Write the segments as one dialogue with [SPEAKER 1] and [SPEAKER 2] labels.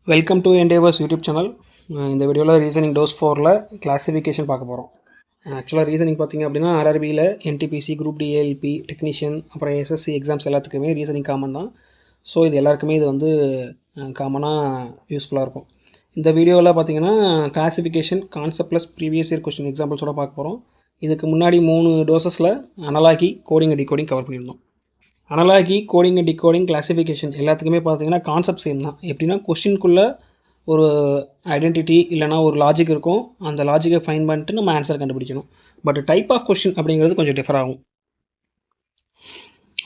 [SPEAKER 1] Welcome to என்டேவர்ஸ் YouTube channel. இந்த வீடியோவில் reasoning dose 4ல் classification பார்க்க போகிறோம். ஆக்சுவலாக ரீசனிங் பார்த்திங்க அப்படின்னா ஆர்ஆர்பியில் NTPC group D ALP technician அப்புறம் எஸ்எஸ்சி எக்ஸாம்ஸ் எல்லாத்துக்குமே ரீசனிங் காமன் தான். ஸோ இது எல்லாருக்குமே இது வந்து காமனாக யூஸ்ஃபுல்லாக இருக்கும். இந்த வீடியோவில் பார்த்திங்கன்னா classification concept plus previous year question எக்ஸாம்பிள்ஸோட பார்க்க போகிறோம். இதுக்கு முன்னாடி 3 டோசஸில் அனலாகி கோடிங் டிகோடிங் கவர் பண்ணியிருந்தோம். Analogy coding and decoding classification எல்லாத்துக்குமே பார்த்தீங்கன்னா கான்செப்ட் சேம் தான். எப்படின்னா கொஸ்டின்குள்ளே ஒரு ஐடென்டிட்டி இல்லைனா ஒரு லாஜிக் இருக்கும், அந்த லாஜிக்கை ஃபைன் பண்ணிட்டு நம்ம ஆன்சர் கண்டுபிடிக்கணும். பட் டைப் ஆஃப் கொஸ்டின் அப்படிங்கிறது கொஞ்சம் டிஃபர் ஆகும்.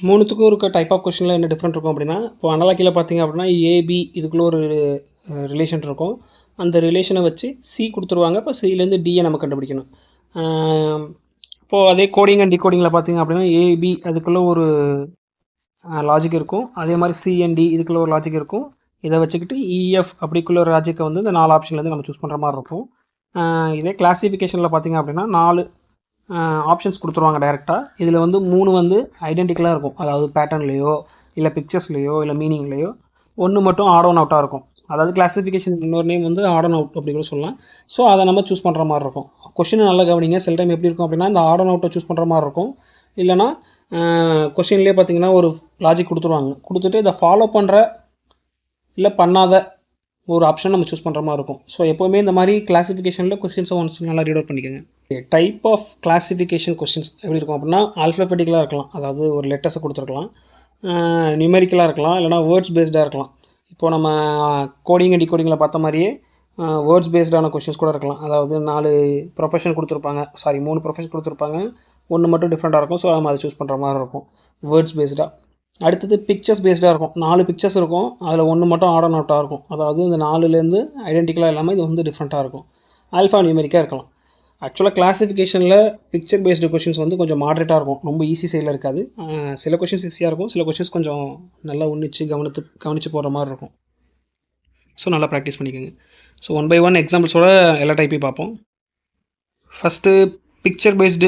[SPEAKER 1] மூணுத்துக்கும் இருக்க டைப் ஆஃப் கொஸ்டினில் என்ன டிஃப்ரெண்ட் இருக்கும் அப்படின்னா, இப்போ அனலாக்கியில் பார்த்தீங்க அப்படின்னா ஏபி இதுக்குள்ளே ஒரு ரிலேஷன் இருக்கும். அந்த ரிலேஷனை வச்சு சி கொடுத்துருவாங்க. இப்போ சிலேருந்து டியை நம்ம கண்டுபிடிக்கணும். இப்போது அதே கோடிங் அண்ட் டிகோடிங்கில் பார்த்தீங்க அப்படின்னா ஏபி அதுக்குள்ளே ஒரு லாஜிக் இருக்கும். அதே மாதிரி சிஎன்டி இதுக்குள்ள ஒரு லாஜிக் இருக்கும். இதை வச்சுக்கிட்டு இஎஃப் அப்படிக்குள்ள ஒரு லாஜிக்கை வந்து இந்த 4 ஆப்ஷன்லேருந்து நம்ம சூஸ் பண்ணுற மாதிரி இருக்கும். இதே கிளாஸிஃபிகேஷனில் பார்த்திங்க அப்படின்னா 4 ஆப்ஷன்ஸ் கொடுத்துருவாங்க டைரெக்டாக. இதில் வந்து 3 வந்து ஐடென்டிக்கலாக இருக்கும், அதாவது பேட்டர்ன்லேயோ இல்லை பிக்சர்ஸ்லேயோ இல்லை மீனிங்லேயோ. 1 மட்டும் ஆட் ஆன் அவுட்டாக இருக்கும். அதாவது கிளாஸிஃபிகேஷன் இன்னொரு நேம் வந்து ஆட் ஆன் அவுட் அப்படி கூட சொல்லலாம். ஸோ அதை நம்ம சூஸ் பண்ணுற மாதிரி இருக்கும். கொஸ்டின் நல்லா கவனிங்க. சில டைம் எப்படி இருக்கும் அப்படின்னா இந்த ஆட் ஆன் அவுட்டை சூஸ் பண்ணுற மாதிரி இருக்கும். இல்லைனா கொஸ்டின்லேயே பார்த்தீங்கன்னா ஒரு லாஜிக் கொடுத்துருவாங்க, கொடுத்துட்டு இதை ஃபாலோ பண்ணுற இல்லை பண்ணாத ஒரு ஆப்ஷன் நம்ம சூஸ் பண்ணுற மாதிரி இருக்கும். ஸோ எப்போவுமே இந்த மாதிரி கிளாஸிஃபிகேஷனில் கொஸ்டின்ஸை ஒன்ஸ் நல்லா ரீட் அவுட் பண்ணிக்கோங்க. டைப் ஆஃப் கிளாஸிஃபிகேஷன் கொஸ்டின்ஸ் எப்படி இருக்கும் அப்படின்னா ஆல்ஃபபெட்டிக்கலாக இருக்கலாம், அதாவது ஒரு லெட்டர்ஸை கொடுத்துருக்கலாம், நியூமெரிக்கலாக இருக்கலாம், இல்லைனா வேர்ட்ஸ் பேஸ்டாக இருக்கலாம். இப்போது நம்ம கோடிங் அண்ட் டிகோடிங்கில் பார்த்த மாதிரியே வேர்ட்ஸ் பேஸ்டான கொஸ்டின்ஸ் கூட இருக்கலாம். அதாவது 4 ப்ரொஃபஷன் கொடுத்துருப்பாங்க, 3 ப்ரொஃபஷன் கொடுத்துருப்பாங்க, 1 மட்டும் டிஃப்ரெண்ட்டாக இருக்கும். ஸோ நம்ம அதை சூஸ் பண்ணுற மாதிரி இருக்கும் வேர்ட்ஸ் பேஸ்டாக. அடுத்தது பிக்சர்ஸ் பேஸ்டாக இருக்கும். 4 பிக்சர்ஸ் இருக்கும், அதில் 1 மட்டும் ஆட் ஆன் அவுட்டாக இருக்கும். அதாவது இந்த 4லேருந்து ஐடென்டிக்கலாக இல்லாமல் இது வந்து டிஃப்ரெண்ட்டாக இருக்கும். ஆல்ஃபா நியூமெரிக்காக இருக்கலாம். ஆக்சுவலாக கிளாஸிஃபிகேஷனில் பிக்சர் பேஸ்டு கொஷின்ஸ் வந்து கொஞ்சம் மாடரேட்டாக இருக்கும், ரொம்ப ஈஸி சைடில் இருக்காது. சில கொஷின்ஸ் ஈஸியாக இருக்கும், சில கொஷின்ஸ் கொஞ்சம் நல்லா கவனித்து போடுற மாதிரி இருக்கும். ஸோ நல்லா ப்ராக்டிஸ் பண்ணிக்கோங்க. ஸோ 1 by 1 எக்ஸாம்பிள்ஸோட எல்லா டைப்பையும் பார்ப்போம். ஃபஸ்ட்டு பிக்சர் பேஸ்டு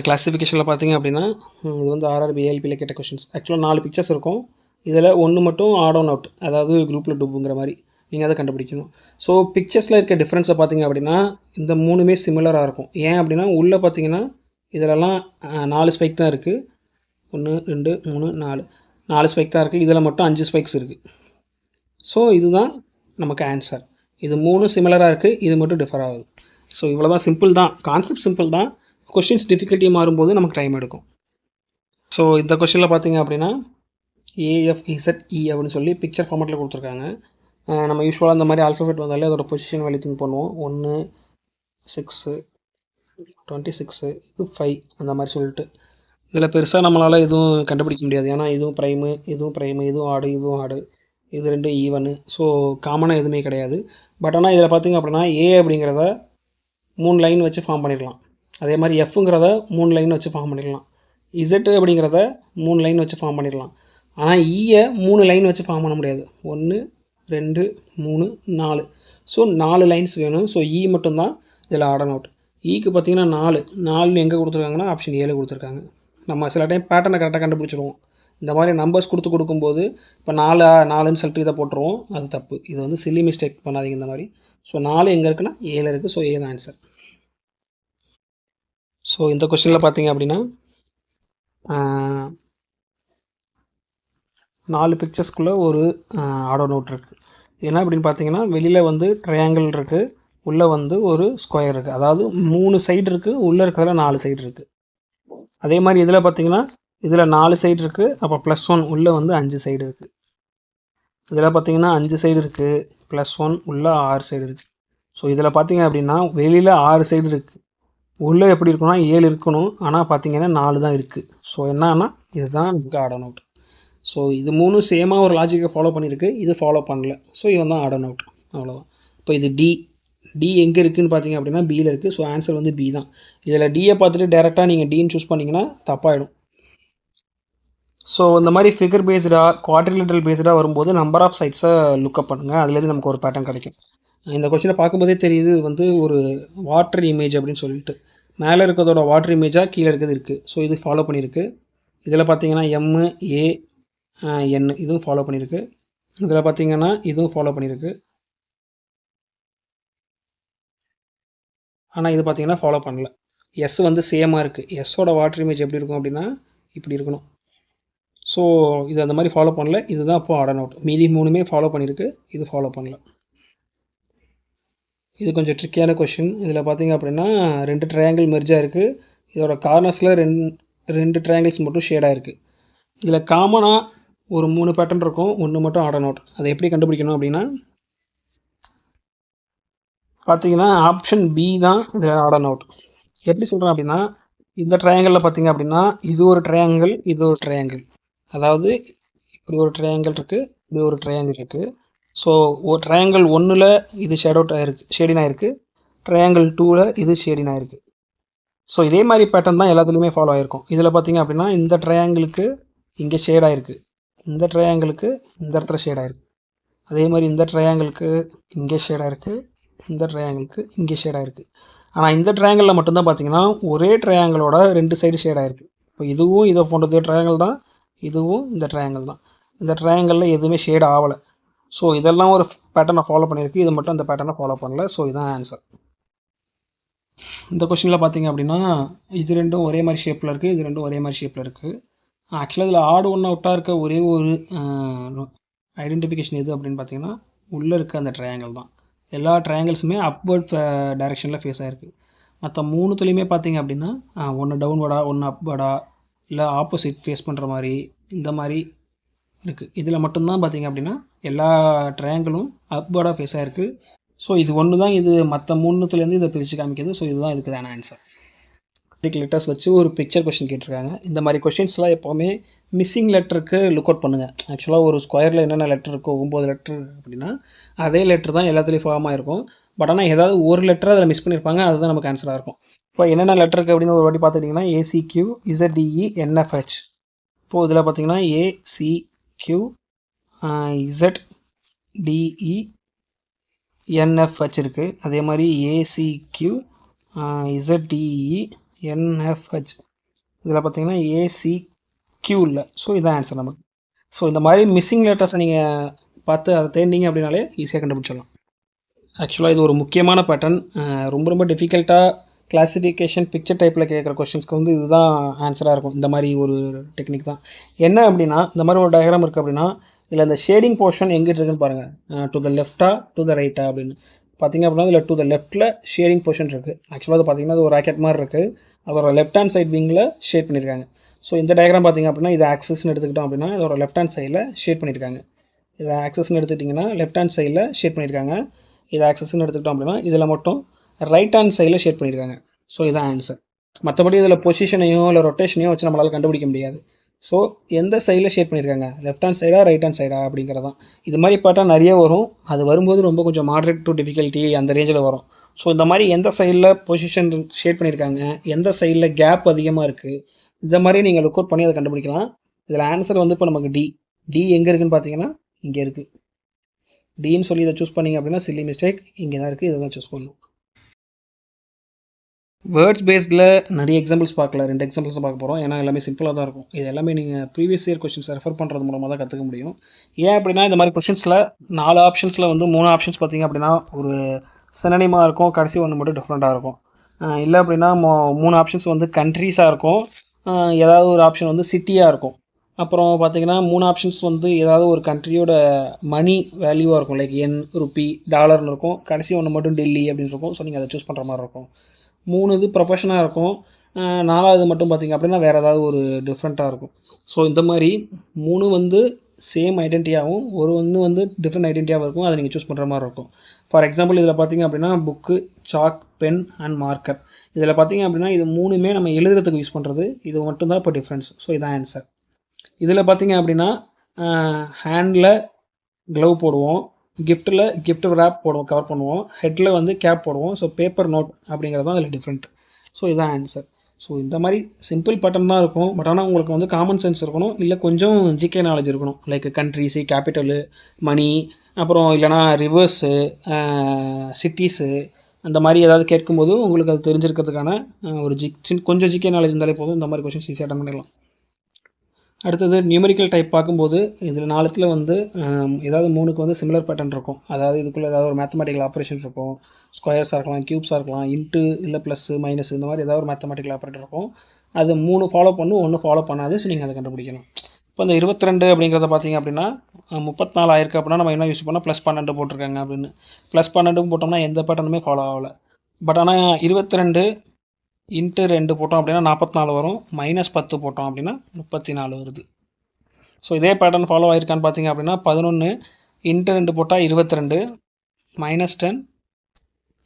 [SPEAKER 1] கிளாஸிஃபிகேஷனில் பார்த்தீங்க அப்படின்னா இது வந்து ஆர்ஆர்பி ஏஎல்பியில் கேட்ட கொஷின்ஸ். ஆக்சுவலாக 4 பிக்சர்ஸ் இருக்கும், இதில் 1 மட்டும் ஆட் ஆன் அவுட், அதாவது குரூப்பில் டூப்புங்கிற மாதிரி நீங்கள் அதை கண்டுபிடிக்கணும். ஸோ பிக்சர்ஸில் இருக்க டிஃப்ரென்ஸை பார்த்தீங்க அப்படின்னா இந்த 3மே சிமிலராக இருக்கும். ஏன் அப்படின்னா உள்ளே பார்த்தீங்கன்னா இதிலலாம் 4 ஸ்பைக் தான் இருக்குது. 1 2 3 4 ஸ்பைக் தான் இருக்குது. இதில் மட்டும் 5 ஸ்பைக்ஸ் இருக்குது. ஸோ இதுதான் நமக்கு ஆன்சர். இது 3 சிமிலராக இருக்குது, இது மட்டும் டிஃபர் ஆகுது. ஸோ இவ்வளோ தான், சிம்பிள் தான், கான்செப்ட் சிம்பிள் தான். கொஷின்ஸ் டிஃபிகல்ட்டி மாறும்போது நமக்கு டைம் எடுக்கும். ஸோ இந்த கொஷினில் பார்த்தீங்க அப்படின்னா AFEZE அப்படின்னு சொல்லி பிக்சர் ஃபார்மேட்டில் கொடுத்துருக்காங்க. நம்ம யூஸ்வலாக இந்த மாதிரி ஆல்ஃபபெட் வந்தாலே அதோட பொசிஷன் வேல்யூ திங்க் பண்ணுவோம். 1 6 26 இது 5 அந்த மாதிரி சொல்லிட்டு. இதில் பெருசாக நம்மளால் எதுவும் கண்டுபிடிக்க முடியாது. ஏன்னா இதுவும் ப்ரைமு இதுவும் ஆடு இதுவும் ஆடு, இது 2 ஈவனு. ஸோ காமனாக எதுவுமே கிடையாது. பட் ஆனால் இதில் பார்த்திங்க அப்படின்னா ஏ அப்படிங்கிறத 3 லைன் வச்சு ஃபார்ம் பண்ணிடலாம். அதே மாதிரி எஃப்ங்கிறத 3 லைன் வச்சு ஃபார்ம் பண்ணிடலாம். இசட் அப்படிங்கிறத 3 லைன் வச்சு ஃபார்ம் பண்ணிடலாம். ஆனால் ஈயை 3 லைன் வச்சு ஃபார்ம் பண்ண முடியாது. 1 2 3 4. ஸோ 4 லைன்ஸ் வேணும். ஸோ இ மட்டும்தான் இதில் ஆட் ஆன் அவுட். ஈக்கு பார்த்தீங்கன்னா 4 எங்கே கொடுத்துருக்காங்கன்னா ஆப்ஷன் 7 கொடுத்துருக்காங்க. நம்ம சில டைம் பேட்டர்னை கரெக்டாக கண்டுபிடிச்சிடுவோம். இந்த மாதிரி நம்பர்ஸ் கொடுக்கும்போது இப்போ 4ன்னு சொல்லிட்டு இதை போட்டுருவோம், அது தப்பு. இது வந்து சில்லி மிஸ்டேக் பண்ணாதீங்க இந்த மாதிரி. ஸோ 4 எங்கே இருக்குன்னா 7 இருக்குது. ஸோ ஏ தான் ஆன்சர். ஸோ இந்த கொஸ்டினில் பார்த்தீங்க அப்படின்னா 4 பிக்சர்ஸ்குள்ளே ஒரு ஆட் ஆன் அவுட் இருக்குது. என்ன அப்படின்னு பார்த்தீங்கன்னா வெளியில் வந்து ட்ரையாங்கிள் இருக்குது, உள்ளே வந்து ஒரு ஸ்கொயர் இருக்குது. அதாவது 3 சைடு இருக்குது, உள்ளே இருக்கிறதுல 4 சைடு இருக்குது. அதே மாதிரி இதில் பார்த்தீங்கன்னா இதில் 4 சைடு இருக்குது, அப்போ +1 உள்ளே வந்து 5 சைடு இருக்குது. இதில் பார்த்தீங்கன்னா 5 சைடு இருக்குது, +1 உள்ளே 6 சைடு இருக்குது. ஸோ இதில் பார்த்தீங்க அப்படின்னா வெளியில் 6 சைடு இருக்குது, உள்ளே எப்படி இருக்குன்னா 7 இருக்கணும், ஆனால் பார்த்தீங்கன்னா 4 தான் இருக்குது. ஸோ என்னன்னா இதுதான் நமக்கு ஆட் ஆன் அவுட். ஸோ இது 3 சேமாக ஒரு லாஜிக்கை ஃபாலோ பண்ணியிருக்கு, இது ஃபாலோ பண்ணல. ஸோ இவன் தான் ஆட் ஆன் அவுட், அவ்வளோதான். இப்போ இது டி எங்கே இருக்குதுன்னு பார்த்தீங்க அப்படின்னா பியில் இருக்குது. ஸோ ஆன்சர் வந்து பி தான். இதில் டியை பார்த்துட்டு டேரெக்டாக நீங்கள் டின்னு சூஸ் பண்ணிங்கன்னா தப்பாயிடும். ஸோ இந்த மாதிரி ஃபிகர் பேஸ்டாக குவாட்ரிலேட்ரல் பேஸ்டாக வரும்போது நம்பர் ஆஃப் சைட்ஸை லுக்கப் பண்ணுங்கள், அதுலேருந்து நமக்கு ஒரு பேட்டர்ன் கிடைக்கும். இந்த கொஸ்டினை பார்க்கும்போதே தெரியுது வந்து ஒரு வாட்டர் இமேஜ் அப்படின்னு சொல்லிட்டு. மேலே இருக்கிறதோட வாட்டர் இமேஜாக கீழே இருக்கிறது இருக்குது. ஸோ இது ஃபாலோ பண்ணியிருக்கு. இதில் பார்த்தீங்கன்னா எம்ஏஎன் இதுவும் ஃபாலோ பண்ணியிருக்கு. இதில் பார்த்தீங்கன்னா இதுவும் ஃபாலோ பண்ணியிருக்கு. ஆனால் இது பார்த்தீங்கன்னா ஃபாலோ பண்ணல. எஸ் வந்து சேமாக இருக்குது. எஸ்ஸோட வாட்டர் இமேஜ் எப்படி இருக்கும் அப்படின்னா இப்படி இருக்கணும். ஸோ இது அந்த மாதிரி ஃபாலோ பண்ணல. இதுதான் அப்போது ஆட் அவுட். மீதி 3மே ஃபாலோ பண்ணியிருக்கு, இது ஃபாலோ பண்ணல. இது கொஞ்சம் ட்ரிக்கியான கொஷின். இதில் பார்த்தீங்க அப்படின்னா 2 ட்ரையாங்கிள் மெர்ஜாக இருக்குது. இதோட கார்னர்ஸில் ரெண்டு ட்ரையாங்கிள்ஸ் மட்டும் ஷேடாக இருக்குது. இதில் காமனாக ஒரு 3 பேட்டர்ன் இருக்கும், ஒன்று மட்டும் ஆட் அவுட். அதை எப்படி கண்டுபிடிக்கணும் அப்படின்னா பார்த்தீங்கன்னா ஆப்ஷன் பி தான் இது ஆட் அவுட். எப்படி சொல்கிறேன் அப்படின்னா இந்த ட்ரையாங்கிளில் பார்த்தீங்க அப்படின்னா இது ஒரு ட்ரையாங்கிள், இது ஒரு ட்ரையாங்கிள். அதாவது இப்படி ஒரு ட்ரையாங்கிள் இருக்குது, இப்படி ஒரு ட்ரையாங்கிள் இருக்குது. ஸோ ஒரு ட்ரையாங்கிள் 1ல் இது ஷேடின் ஆகிருக்கு, ட்ரையாங்கிள் 2ல் இது ஷேடின் ஆகிருக்கு. ஸோ இதே மாதிரி பேட்டர்ன் தான் எல்லாத்துலேயுமே ஃபாலோ ஆகிருக்கும். இதில் பார்த்தீங்க அப்படின்னா இந்த ட்ரையாங்கிளுக்கு இங்கே ஷேட் ஆகிருக்கு, இந்த ட்ரையாங்கிளுக்கு இந்த இடத்துல ஷேட் ஆகிருக்கு. அதே மாதிரி இந்த ட்ரையாங்கிளுக்கு இங்கே ஷேட் ஆகிருக்கு, இந்த ட்ரையாங்கிளுக்கு இங்கே ஷேட் ஆகிருக்கு. ஆனால் இந்த ட்ரையாங்கிளில் மட்டும்தான் பார்த்தீங்கன்னா ஒரே ட்ரையாங்கிளோட 2 சைடு ஷேட் ஆகிருக்கு. இப்போ இதுவும் இதை போன்றது ட்ரையாங்கிள் தான், இதுவும் இந்த ட்ரையாங்கிள் தான். இந்த ட்ரையாங்கிளில் எதுவுமே ஷேட் ஆகலை. ஸோ இதெல்லாம் ஒரு பேட்டர்னை ஃபாலோ பண்ணியிருக்கு, இது மட்டும் அந்த பேட்டர்னை ஃபாலோ பண்ணல. ஸோ இதுதான் ஆன்சர். இந்த கொஷினில் பார்த்தீங்க அப்படின்னா இது ரெண்டும் ஒரே மாதிரி ஷேப்பில் இருக்குது, இது ரெண்டும் ஒரே மாதிரி ஷேப்பில் இருக்குது. ஆக்சுவலாக இதில் ஆடு ஒன்று அவுட்டாக இருக்க ஒரே ஒரு ஐடென்டிஃபிகேஷன் எது அப்படின்னு பார்த்தீங்கன்னா உள்ளே இருக்க அந்த ட்ரையாங்கிள் தான். எல்லா ட்ரையாங்கிள்ஸுமே அப்வர்ட் டைரெக்ஷனில் ஃபேஸ் ஆகிருக்கு. மற்ற 3துலேயுமே பார்த்தீங்க அப்படின்னா ஒன்று டவுன்வர்டா, ஒன்று அப்வர்டா, இல்லை ஆப்போசிட் ஃபேஸ் பண்ணுற மாதிரி இந்த மாதிரி இருக்குது. இதில் மட்டும்தான் பார்த்தீங்க அப்படின்னா எல்லா ட்ரையாங்கிளும் அப்வர்டாக ஃபேஸ் ஆகிருக்கு. ஸோ இது ஒன்று தான் இது மற்ற 3துலேருந்து இதை பிரித்து காமிக்குது. ஸோ இதுதான் இதுக்குதான ஆன்சர். லெட்டர்ஸ் வச்சு ஒரு பிக்சர் கொஷின் கேட்டிருக்காங்க. இந்த மாதிரி கொஷின்ஸ்லாம் எப்போவுமே மிஸ்ஸிங் லெட்டருக்கு லுக் அவுட் பண்ணுங்கள். ஆக்சுவலாக ஒரு ஸ்கொயரில் என்னென்ன லெட்டர் இருக்கோ 9 லெட்டர் அப்படின்னா அதே லெட்டர் தான் எல்லாத்துலேயும் ஃபார்ம் ஆகிருக்கும். பட் ஆனால் ஏதாவது ஒரு லெட்டர் அதில் மிஸ் பண்ணியிருப்பாங்க, அதுதான் நமக்கு ஆன்சராக இருக்கும். இப்போ என்னென்ன லெட்டர் இருக்குது அப்படின்னு ஒரு வாட்டி பார்த்துக்கிட்டிங்கன்னா ACQ ZDE NFH. இப்போது இதில் பார்த்தீங்கன்னா ACQ ZDE NFH இருக்குது. அதே மாதிரி ACQ ZDE NFH. இதில் பார்த்தீங்கன்னா ACQ இல்லை. ஸோ இதான் ஆன்சர் நமக்கு. ஸோ இந்த மாதிரி மிஸ்ஸிங் லெட்டர்ஸை நீங்கள் பார்த்து அதை தேடிங்க அப்படின்னாலே ஈஸியாக கண்டுபிடிச்சிடலாம். ஆக்சுவலாக இது ஒரு முக்கியமான பேட்டர்ன். ரொம்ப ரொம்ப டிஃபிகல்ட்டாக கிளாசிஃபிகேஷன் பிக்சர் டைப்பில் கேட்குற கொஷின்ஸ்க்கு வந்து இதுதான் ஆன்சராக இருக்கும். இந்த மாதிரி ஒரு டெக்னிக் தான். என்ன அப்படின்னா இந்த மாதிரி ஒரு டயக்ராம் இருக்குது அப்படின்னா இதில் இந்த ஷேடிங் போர்ஷன் எங்கே இருக்குன்னு பாருங்கள். டு த லெஃப்டா டு த ரைட்டா அப்படின்னு பார்த்தீங்க அப்படின்னா இதில் டு த லெஃப்ட்டில் ஷேடிங் போர்ஷன் இருக்குது. ஆக்சுவலாக அது பார்த்தீங்கன்னா அது ஒரு ராக்கெட் மாதிரி இருக்குது. அதோட லெஃப்ட் ஹேண்ட் சைட் விங்கில் ஷேட் பண்ணியிருக்காங்க. ஸோ இந்த டயக்ராம் பார்த்தீங்க அப்படின்னா இது ஆக்சஸ்ன்னு எடுத்துக்கிட்டோம் அப்படின்னா இதோட லெஃப்ட் ஹேண்ட் சைடில் ஷேட் பண்ணியிருக்காங்க. இதை ஆக்சஸ்ன்னு எடுத்துக்கிட்டிங்கன்னா லெஃப்ட் ஹேண்ட் சைடில் ஷேட் பண்ணியிருக்காங்க. இதை ஆக்சஸ்ன்னு எடுத்துக்கிட்டோம் அப்படின்னா இதில் மட்டும் ரைட் ஹேண்ட் சைடில் ஷேட் பண்ணியிருக்காங்க. ஸோ இதான் ஆன்சர். மற்றபடி இதில் பொசிஷனையோ இல்லை ரொட்டேஷனையோ வச்சு நம்மளால் கண்டுபிடிக்க முடியாது. ஸோ எந்த சைடில் ஷேட் பண்ணியிருக்காங்க, லெஃப்ட் ஹேண்ட் சைடா ரைட் ஹேண்ட் சைடா அப்படிங்கிறதான். இது மாதிரி பார்த்தா நிறைய வரும். அது வரும்போது ரொம்ப கொஞ்சம் மாடரேட் டு டிஃபிகல்ட்டி அந்த ரேஞ்சில் வரும். ஸோ இந்த மாதிரி எந்த சைடில் பொசிஷன் ஷேட் பண்ணியிருக்காங்க, எந்த சைடில் கேப் அதிகமாக இருக்குது, இந்த மாதிரி நீங்கள் லுக் அவுட் பண்ணி அதை கண்டுபிடிக்கலாம். இதில் ஆன்சர் வந்து இப்போ நமக்கு டி எங்கே இருக்குதுன்னு பார்த்தீங்கன்னா இங்கே இருக்குது. டின்னு சொல்லி இதை சூஸ் பண்ணிங்க அப்படின்னா சில்லி மிஸ்டேக். இங்கே தான் இருக்குது, இதை தான் சூஸ் பண்ணணும். வேர்ட்ஸ் பேஸ்டில் நிறைய எக்ஸாம்பிள்ஸ் பார்க்கல, 2 எக்ஸாம்பிள்ஸ் பார்க்க போகிறோம். ஏன்னா எல்லாமே சிம்பிளாக தான் இருக்கும். இது எல்லாமே நீங்கள் ப்ரீவியஸ் இயர் கொஸ்டின்ஸ் ரெஃபர் பண்ணுறது மூலமாக தான் கற்றுக்க முடியும். ஏன் அப்படின்னா இந்த மாதிரி கொஸ்டின்ஸில் 4 ஆப்ஷன்ஸில் வந்து 3 ஆப்ஷன்ஸ் பார்த்திங்க அப்படின்னா ஒரு சினனிமாக இருக்கும், கடைசி ஒன்று மட்டும் டிஃப்ரெண்ட்டாக இருக்கும். இல்லை அப்படின்னா 3 ஆப்ஷன்ஸ் வந்து கண்ட்ரீஸாக இருக்கும், ஏதாவது ஒரு ஆப்ஷன் வந்து சிட்டியாக இருக்கும். அப்புறம் பார்த்திங்கன்னா 3 ஆப்ஷன்ஸ் வந்து ஏதாவது ஒரு கண்ட்ரியோட மணி வேல்யூவாக இருக்கும், லைக் yen, ரூபி, டாலர்னு இருக்கும். கடைசி ஒன்று மட்டும் டெல்லி அப்படின்னு இருக்கும். ஸோ நீங்கள் அதை சூஸ் பண்ணுற மாதிரி இருக்கும். 3 இது ப்ரொஃபஷனாக இருக்கும், 4வது மட்டும் பார்த்திங்க அப்படின்னா வேறு ஏதாவது ஒரு டிஃப்ரெண்ட்டாக இருக்கும். ஸோ இந்த மாதிரி 3 வந்து சேம் ஐடென்டிட்டியாகவும் ஒன்று வந்து டிஃப்ரெண்ட் ஐடென்டிட்டியாகவும் இருக்கும். அதை நீங்கள் சூஸ் பண்ணுற மாதிரி இருக்கும். ஃபார் எக்ஸாம்பிள் இதில் பார்த்திங்க அப்படின்னா book, chalk, pen and marker. இதில் பார்த்திங்க அப்படின்னா இது 3மே நம்ம எழுதுறதுக்கு யூஸ் பண்ணுறது. இது மட்டும்தான் இப்போ டிஃப்ரென்ஸ். ஸோ இதான் ஆன்சர். இதில் பார்த்திங்க அப்படின்னா ஹேண்டில் க்ளவ் போடுவோம், கிஃப்ட் ரேப் போடுவோம், கவர் பண்ணுவோம், ஹெட்டில் வந்து கேப் போடுவோம். ஸோ பேப்பர் நோட் அப்படிங்கிறது தான் அதில் டிஃப்ரெண்ட். ஸோ இதுதான் ஆன்சர். ஸோ இந்த மாதிரி சிம்பிள் பேட்டர்ன் தான் இருக்கும். பட் ஆனால் உங்களுக்கு வந்து காமன் சென்ஸ் இருக்கணும், இல்லை கொஞ்சம் ஜிகே நாலேஜ் இருக்கணும். லைக் கண்ட்ரிஸு, கேபிட்டலு, மணி, அப்புறம் இல்லைனா ரிவர்ஸு, சிட்டிஸு, அந்த மாதிரி ஏதாவது கேட்கும்போது உங்களுக்கு அது தெரிஞ்சிருக்கிறதுக்கான ஒரு கொஞ்சம் ஜிகே நாலேஜ் இருந்தாலே போதும். இந்த மாதிரி கொஷின்ஸ் ஈஸியாக அட்டன் பண்ணிடலாம். அடுத்தது நியூமெரிக்கல் டைப் பார்க்கும்போது இதில் 4த்தில் வந்து ஏதாவது 3க்கு வந்து சிமிலர் பேட்டர்ன் இருக்கும். அதாவது இதுக்குள்ளே ஏதாவது ஒரு மேத்தமெட்டிக்கல் ஆப்ரேஷன் இருக்கும். ஸ்கொயர்ஸாக இருக்கலாம், க்யூப்ஸாக இருக்கலாம், இன்ட்டு இல்லை ப்ளஸ்ஸு மைனஸ் இந்த மாதிரி ஏதாவது ஒரு மேத்தமெட்டிக்கல் ஆப்ரேட்டர் இருக்கும். அது 3 ஃபாலோ பண்ணும், 1 ஃபாலோ பண்ணாது. ஸோ நீங்கள் அதை கண்டுபிடிக்கணும். இப்போ இந்த 22 அப்படிங்கிறத பார்த்தீங்க அப்படின்னா 34 ஆயிருக்கு அப்படின்னா நம்ம என்ன யூஸ் பண்ணால் +12 போட்டிருக்காங்க அப்படின்னு. +12 போட்டோம்னா எந்த பேட்டர்னுமே ஃபாலோ ஆகலை. பட் ஆனால் 22 இன்ட்டு 2 போட்டோம் அப்படின்னா 44 வரும். -10 போட்டோம் அப்படின்னா 34 வருது. ஸோ இதே பேட்டர்ன் ஃபாலோ ஆகிருக்கான்னு பார்த்தீங்க அப்படின்னா 11 இன்ட்டு 2 போட்டால் 22 -10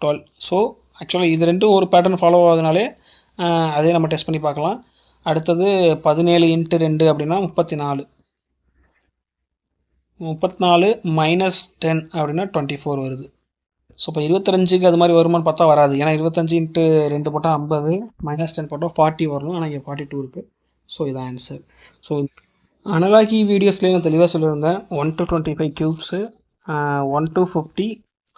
[SPEAKER 1] 12. ஸோ ஆக்சுவலாக இது ரெண்டும் ஒரு பேட்டர்ன் ஃபாலோ ஆகுதுனாலே அதே நம்ம டெஸ்ட் பண்ணி பார்க்கலாம். அடுத்தது 17 இன்ட்டு 2 அப்படின்னா 34 -10 அப்படின்னா 24 வருது. ஸோ இப்போ 25க்கு அது மாதிரி வருமானு பார்த்தா வராது. ஏன்னா 25 இன்ட்டு 2 போட்டால் 50 -10 போட்டால் 40 வரணும். ஆனால் இங்கே 42 இருக்குது. ஸோ இதான் ஆன்சர். ஸோ அனலாகி வீடியோஸ்லேயே நான் தெளிவாக சொல்லியிருந்தேன் 1 to 25 க்யூப்ஸு 1 to 50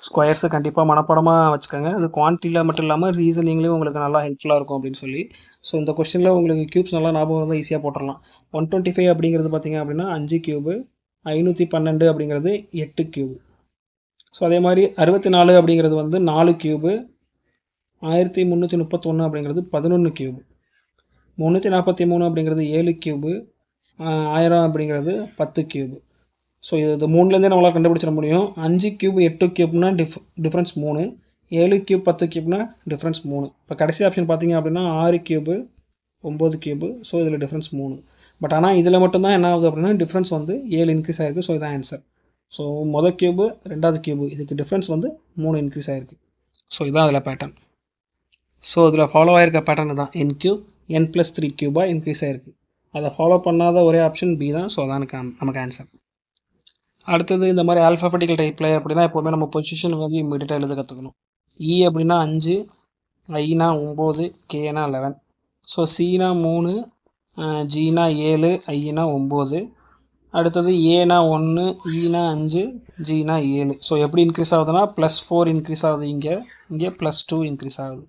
[SPEAKER 1] ஸ்கொயர்ஸு கண்டிப்பாக மனப்பாடமாக வச்சுக்கோங்க. அது குவான்டிட்டியில் மட்டும் இல்லாமல் ரீசனிங்லேயும் உங்களுக்கு நல்லா ஹெல்ப்ஃபுல்லாக இருக்கும் அப்படின்னு சொல்லி. ஸோ இந்த கொஸ்டினில் உங்களுக்கு க்யூப்ஸ் நல்லா ஞாபகம் இருந்தால் ஈஸியாக போட்டுடலாம். 125 அப்படிங்கிறது பார்த்திங்க அப்படின்னா 5 க்யூபு, 512 அப்படிங்கிறது 8 க்யூபு. ஸோ அதே மாதிரி 64 அப்படிங்கிறது வந்து 4 க்யூபு, 1331 அப்படிங்கிறது 11 க்யூபு, 343 அப்படிங்கிறது 7 க்யூபு, 1000 அப்படிங்கிறது 10 க்யூபு. ஸோ இது 3லேருந்தே நம்மளால் கண்டுபிடிச்சிட முடியும். 5 க்யூப் 8 க்யூப்னா டிஃப்ரென்ஸ் 3, 7 க்யூப் 10 க்யூப்னா டிஃப்ரென்ஸ் 3. இப்போ கடைசி ஆப்ஷன் பார்த்தீங்க அப்படின்னா 6 க்யூபு 9 க்யூபு. ஸோ இதில் டிஃப்ரென்ஸ் 3. பட் ஆனால் இதில் மட்டும்தான் என்ன ஆகுது அப்படின்னா டிஃப்ரென்ஸ் வந்து 7 இன்க்ரீஸ் ஆகிருக்கு. ஸோ இதான் ஆன்சர். ஸோ மொதல் க்யூபு 2வது க்யூபு இதுக்கு டிஃப்ரென்ஸ் வந்து 3 இன்க்ரீஸ் ஆகிருக்கு. ஸோ இதான் அதில் பேட்டர்ன். ஸோ இதில் ஃபாலோ ஆகிருக்க பேட்டர்ன் தான் n க்யூப் n+3 க்யூபாக இன்க்ரீஸ் ஆகிருக்கு. அதை ஃபாலோ பண்ணாத ஒரே ஆப்ஷன் பி தான். ஸோ அதான் நமக்கு ஆன்சர். அடுத்தது இந்த மாதிரி ஆல்ஃபாபெட்டிக்கல் டைப்பில் அப்படின்னா எப்போவுமே நம்ம பொசிஷன் வந்து இமீடியட்டாக எழுத கற்றுக்கணும். இ அப்படின்னா 5, ஐனா 9, கேனா 11. ஸோ சினா 3, ஜினா 7, ஐனா 9. அடுத்தது ஏனா 1, ஈனா 5, ஜினா 7. ஸோ எப்படி இன்க்ரீஸ் ஆகுதுன்னா +4 இன்க்ரீஸ் ஆகுது. இங்கே +2 இன்க்ரீஸ் ஆகுது.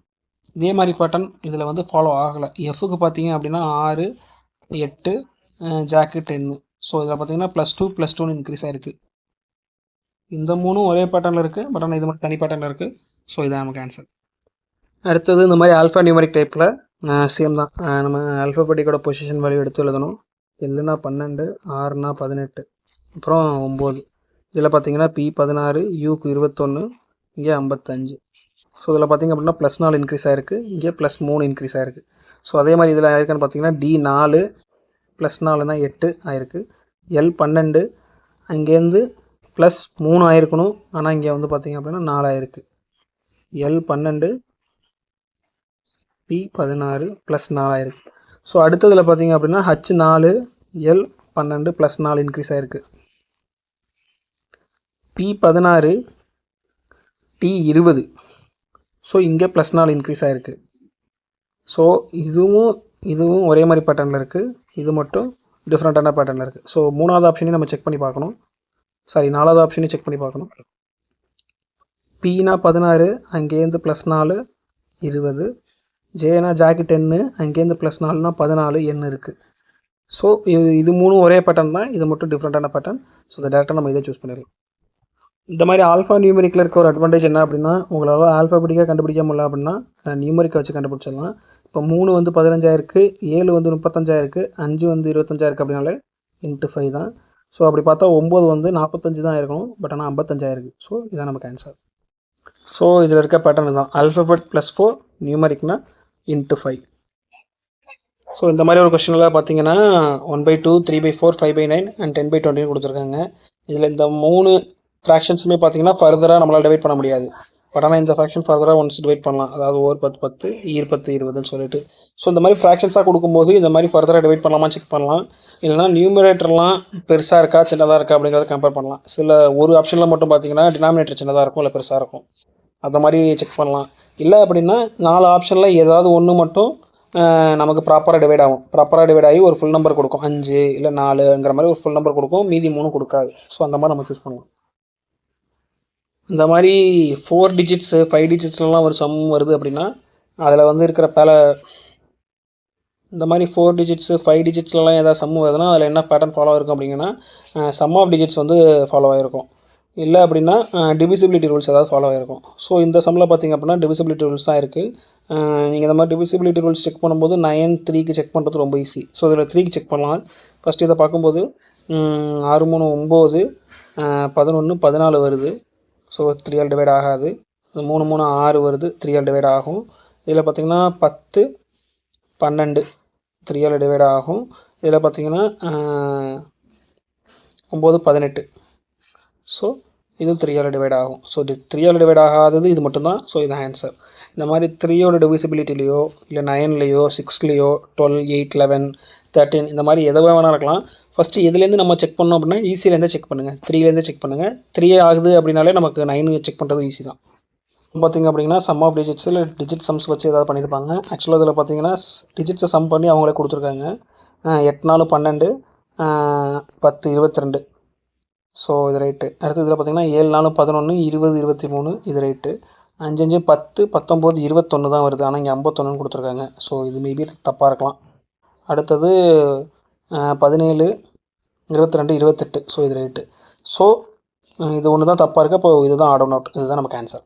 [SPEAKER 1] இதே மாதிரி பேட்டர்ன் இதில் வந்து ஃபாலோ ஆகலை. எஃப்க்கு பார்த்தீங்க அப்படின்னா 6, 8, ஜாக்கு 10. ஸோ இதில் பார்த்தீங்கன்னா +2 +2 இன்க்ரீஸ் ஆகிருக்கு. இந்த 3 ஒரே பேட்டர்னில் இருக்குது. பட் ஆனால் இது மட்டும் தனி பேட்டர்னில் இருக்குது. ஸோ இதான் நமக்கு ஆன்சர். அடுத்தது இந்த மாதிரி ஆல்ஃபா நியூமரிக் டைப்பில் சேம் தான். நம்ம ஆல்ஃபாபெட்டிக்கோட பொசிஷன் வேல்யூ எடுத்து எழுதணும். எல்லுனா 12, ஆறுனா 18, அப்புறம் 9. இதில் பார்த்தீங்கன்னா P16, யூக்கு 21, இங்கே 55. ஸோ இதில் பார்த்திங்க அப்படின்னா +4 இன்க்ரீஸ் ஆகிருக்கு. இங்கே +3 இன்க்ரீஸ் ஆகிருக்கு. ஸோ அதே மாதிரி இதில் ஆயிருக்கான்னு பார்த்தீங்கன்னா D4 +4னா 8 ஆயிருக்கு. L12 அங்கேருந்து +3 ஆயிருக்கணும். ஆனால் இங்கே வந்து பார்த்திங்க அப்படின்னா 4 ஆயிருக்கு. L12 P16 +4 ஆயிருக்கு. ஸோ அடுத்ததில் பார்த்திங்க அப்படின்னா H4 L12 +4 இன்க்ரீஸ் ஆகிருக்கு. P16 T20. ஸோ இங்கே +4 இன்க்ரீஸ் ஆகிருக்கு. ஸோ இதுவும் ஒரே மாதிரி பேட்டர்னில் இருக்குது. இது மட்டும் டிஃப்ரெண்ட்டான பேட்டர்னில் இருக்குது. ஸோ 3வது ஆப்ஷனையும் நம்ம செக் பண்ணி பார்க்கணும். 4வது ஆப்ஷனையும் செக் பண்ணி பார்க்கணும். Pனா 16, அங்கேருந்து +4 20. ஜேனா ஜாக்கு 10, அங்கேருந்து +4னா 14 n இருக்குது. ஸோ இது 3 ஒரே பேட்டர்ன் தான். இது மட்டும் டிஃப்ரெண்ட்டான பேட்டர்ன். ஸோ இதை டேரெக்டாக நம்ம இதை சூஸ் பண்ணிடலாம். இந்த மாதிரி ஆல்ஃபா நியூமெரிக்கில் இருக்க ஒரு அட்வான்டேஜ் என்ன அப்படின்னா உங்களால் ஆல்ஃபாபெட்டிக்காக கண்டுபிடிக்க முடியல அப்படின்னா நியூமெரிக்கை வச்சு கண்டுபிடிச்சிடலாம். இப்போ 3 வந்து 15 இருக்குது, 7 வந்து 35 இருக்குது, 5 வந்து 25 இருக்குது. அப்படின்னாலே ×5 தான். ஸோ அப்படி பார்த்தா 9 வந்து 45 தான் இருக்கணும். பட் ஆனால் 55 ஆயிருக்கு. ஸோ இதான் நமக்கு ஆன்சர். ஸோ இதில் இருக்க பேட்டர்ன் தான் ஆல்ஃபபெட் +4 நியூமெரிக்னா ×5. ஸோ இந்த மாதிரி ஒரு கொஸ்டினில் பார்த்தீங்கன்னா 1/2, 3/4, 5/9 அண்ட் 10/20 கொடுத்துருக்காங்க. இதில் இந்த 3 ஃப்ராக்ஷன்ஸுமே பார்த்தீங்கன்னா ஃபர்தராக நம்மளால் டிவைட் பண்ண முடியாது. பட் ஆனால் இந்த ஃப்ராக்ஷன் ஃபர்தராக ஒன்ஸ் டிவைட் பண்ணலாம். அதாவது ஓர் 10 10, ஈர் 10 20ன்னு சொல்லிட்டு. ஸோ இந்த மாதிரி ஃப்ராக்ஷன்ஸாக கொடுக்கும்போது இந்த மாதிரி ஃபர்தராக டிவைட் பண்ணலாமா செக் பண்ணலாம். இல்லைனா நியூமரேட்டர்லாம் பெருசாக இருக்கா சின்னதாக இருக்கா அப்படிங்கிறத கம்பேர் பண்ணலாம். சில ஒரு ஆப்ஷனில் மட்டும் பார்த்தீங்கன்னா டினாமினேட்டர் சின்னதாக இருக்கும், இல்லை பெருசாக இருக்கும். அந்த மாதிரி செக் பண்ணலாம். இல்லை அப்படின்னா 4 ஆப்ஷனில் ஏதாவது ஒன்று மட்டும் நமக்கு ப்ராப்பராக டிவைட் ஆகும். ப்ராப்பராக டிவைட் ஆகி ஒரு ஃபுல் நம்பர் கொடுக்கும். 5 இல்லை 4ங்கிற மாதிரி ஒரு ஃபுல் நம்பர் கொடுக்கும். மீதி 3 கொடுக்காது. ஸோ அந்த மாதிரி நம்ம சூஸ் பண்ணலாம். இந்த மாதிரி 4 டிஜிட்ஸு 5 டிஜிட்ஸ்லாம் ஒரு சம் வருது அப்படின்னா அதில் வந்து இருக்கிற இந்த மாதிரி 4 டிஜிட்ஸு 5 டிஜிட்ஸ்லாம் ஏதாவது சம் வருதுன்னா அதில் என்ன பேட்டர்ன் ஃபாலோ ஆகிருக்கும் அப்படிங்கன்னா சம் ஆஃப் டிஜிட்ஸ் வந்து ஃபாலோ ஆகிருக்கும். இல்லை அப்படின்னா டிவிசிபிலிட்டி ரூல்ஸ் ஏதாவது ஃபாலோ ஆகிருக்கும். ஸோ இந்த சம்மில் பார்த்திங்க அப்படின்னா டிவிசிபிலிட்டி ரூல்ஸ் தான் இருக்குது. நீங்கள் இந்த மாதிரி டிவிசிபிலிட்டி ரூல்ஸ் செக் பண்ணும்போது 9 3க்கு செக் பண்ணுறது ரொம்ப ஈஸி. ஸோ இதில் 3க்கு செக் பண்ணலாம். ஃபஸ்ட்டு இதை பார்க்கும்போது 6 3 9 11 14 வருது. ஸோ 3 டிவைட் ஆகாது. 3 3 6 வருது, 3 டிவைட் ஆகும். இதில் பார்த்திங்கன்னா 10 12 3 டிவைட் ஆகும். இதில் பார்த்திங்கன்னா 9 18. ஸோ இது 3 டிவைட் ஆகும். ஸோ இது 3 டிவைட் ஆகாதது இது மட்டும்தான். ஸோ இது ஆன்சர். இந்த மாதிரி 3யோட டிவிசிபிலிட்டிலையோ இல்லை 9லையோ 6லையோ 12 8 11 13 இந்த மாதிரி எதை வேணால் இருக்கலாம். ஃபஸ்ட்டு இதுலேருந்து நம்ம செக் பண்ணோம் அப்படின்னா ஈஸியிலேருந்தே செக் பண்ணுங்கள். 3லேருந்தே செக் பண்ணுங்கள். 3 ஆகுது அப்படின்னாலே நமக்கு 9 செக் பண்ணுறது ஈஸி தான். பார்த்திங்க அப்படின்னா சம் ஆஃப் டிஜிட்ஸ் இல்லை டிஜிட் சம்ஸ் வச்சு ஏதாவது பண்ணியிருப்பாங்க. ஆக்சுவலாக இதில் பார்த்திங்கன்னா டிஜிட்ஸை சம் பண்ணி அவங்களே கொடுத்துருக்காங்க. 8 4 12 10 22. ஸோ இது ரைட்டு. அடுத்து இதில் பார்த்திங்கன்னா 7 4 11 20 23 இது ரைட்டு. 5 5 10 19 21 தான் வருது. ஆனால் இங்கே 51 கொடுத்துருக்காங்க. ஸோ இது மேபி தப்பாக இருக்கலாம். அடுத்தது 17 22 28. ஸோ இது ரைட்டு. ஸோ இது ஒன்று தான் தப்பாக இருக்குது. அப்போ இதுதான் ஆட் அவுட். இதுதான் நமக்கு ஆன்சர்.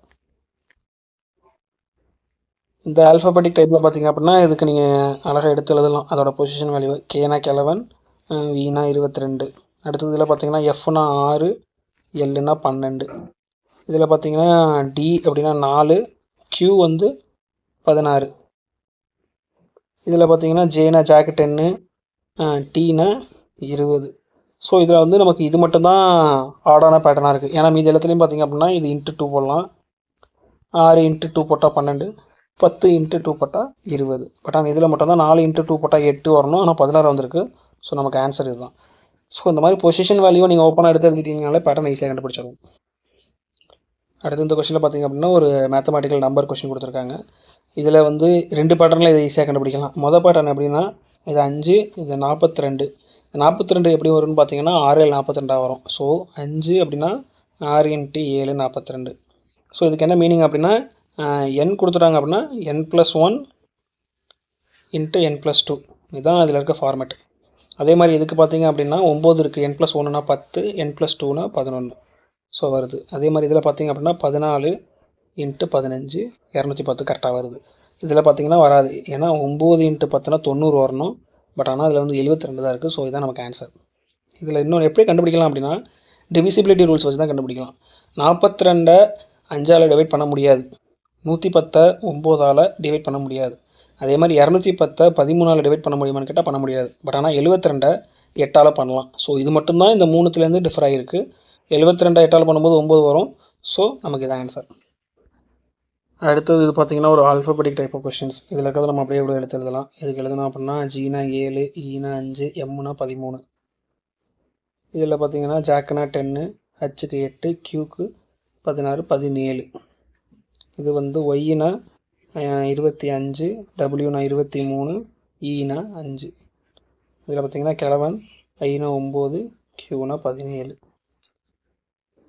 [SPEAKER 1] இந்த ஆல்ஃபபெட்டிக் டைப்பில் பார்த்திங்க அப்படின்னா இதுக்கு நீங்கள் அழகாக எடுத்து எழுதலாம். அதோட பொசிஷன் வேல்யூ கேனா 11 வீனா 22. அடுத்தது இதில் பார்த்திங்கன்னா எஃப்னா 6 எல்லுனா 12. இதில் பார்த்திங்கன்னா டி அப்படின்னா 4 கியூ வந்து 16. இதில் பார்த்திங்கன்னா ஜேனா ஜாக்கு 10 டீனா 20. ஸோ இதில் வந்து நமக்கு இது மட்டும்தான் ஆடான பேட்டர்னாக இருக்குது. ஏன்னா மீதி எல்லாத்துலேயும் பார்த்திங்க அப்படின்னா இது இன்ட்டு 2 போடலாம். 6 இன்ட்டு 2 போட்டால் 12, 10 இன்ட்டு 2 போட்டால் 20. பட் ஆனால் இதில் மட்டும்தான் 4 இன்ட்டு 2 போட்டால் 8 வரணும். ஆனால் 16 வந்திருக்கு. ஸோ நமக்கு ஆன்சர் இதுதான். ஸோ இந்த மாதிரி பொசிஷன் வேல்யூ நீங்கள் ஓப்பனாக எடுத்து எழுதிட்டீங்கனாலே பேட்டர்ன் ஈஸியாக கண்டுபிடிச்சிடும். அடுத்து இந்த கொஸ்டினில் பார்த்திங்க அப்படின்னா ஒரு மேத்தமெட்டிக்கல் நம்பர் கொஸ்டின் கொடுத்துருக்காங்க. இதில் வந்து 2 பேட்டர்னில் இதை ஈஸியாக கண்டுபிடிக்கலாம். மொதல் பேட்டர்ன் எப்படின்னா இது 5 இது 42. 42 எப்படி வரும்னு பார்த்தீங்கன்னா 6 7 42 வரும். ஸோ 5 அப்படின்னா 6 இன்ட்டு 7 42. ஸோ இதுக்கு என்ன மீனிங் அப்படின்னா n கொடுத்துட்டாங்க அப்படின்னா n+1 இன்ட்டு n+2 இதுதான் இதில் இருக்க ஃபார்மேட். அதே மாதிரி இதுக்கு பார்த்தீங்க அப்படின்னா 9 இருக்குது. n+1னா 10, n+2னா 11. ஸோ வருது. அதே மாதிரி இதில் பார்த்திங்க அப்படின்னா 14 இன்ட்டு 15 210 கரெக்டாக வருது. இதில் பார்த்திங்கன்னா வராது. ஏன்னா 9 இன்ட்டு 10னா 90 வரணும். பட் ஆனால் இதில் வந்து 72 தான் இருக்குது. ஸோ இதுதான் நமக்கு ஆன்சர். இதில் இன்னொன்று எப்படி கண்டுபிடிக்கலாம் அப்படின்னா டிவிசிபிலிட்டி ரூல்ஸ் வச்சு தான் கண்டுபிடிக்கலாம். 42 5ஆல் டிவைட் பண்ண முடியாது. 110 9ஆல் டிவைட் பண்ண முடியாது. அதே மாதிரி 210 13ஆல் டிவைட் பண்ண முடியுமான்னு கேட்டால் பண்ண முடியாது. பட் ஆனால் 72 8ஆல் பண்ணலாம். ஸோ இது மட்டும்தான் இந்த 3த்துலேருந்து டிஃபர் ஆகிருக்கு. 72 8ஆல் பண்ணும்போது 9 வரும். ஸோ நமக்கு இதான் ஆன்சர். அடுத்தது இது பார்த்திங்கன்னா ஒரு ஆல்ஃபபெட்டிக் டைப் ஆஃப் கொஸ்டின்ஸ். இதில் இருக்கிறது நம்ம அப்படியே இவ்வளோ எடுத்து எழுதலாம். இதுக்கு எழுதணும் அப்படின்னா ஜீனா 7 ஈனா 5 எம்னா 13. இதில் பார்த்திங்கன்னா ஜாக்குனா 10 ஹச்சுக்கு 8 கியூக்கு 16 17. இது வந்து ஒய்னா 25 டபிள்யூனா 23 ஈனா 5. இதில் பார்த்திங்கன்னா கிழவன் ஐனா 9 கியூனா 17.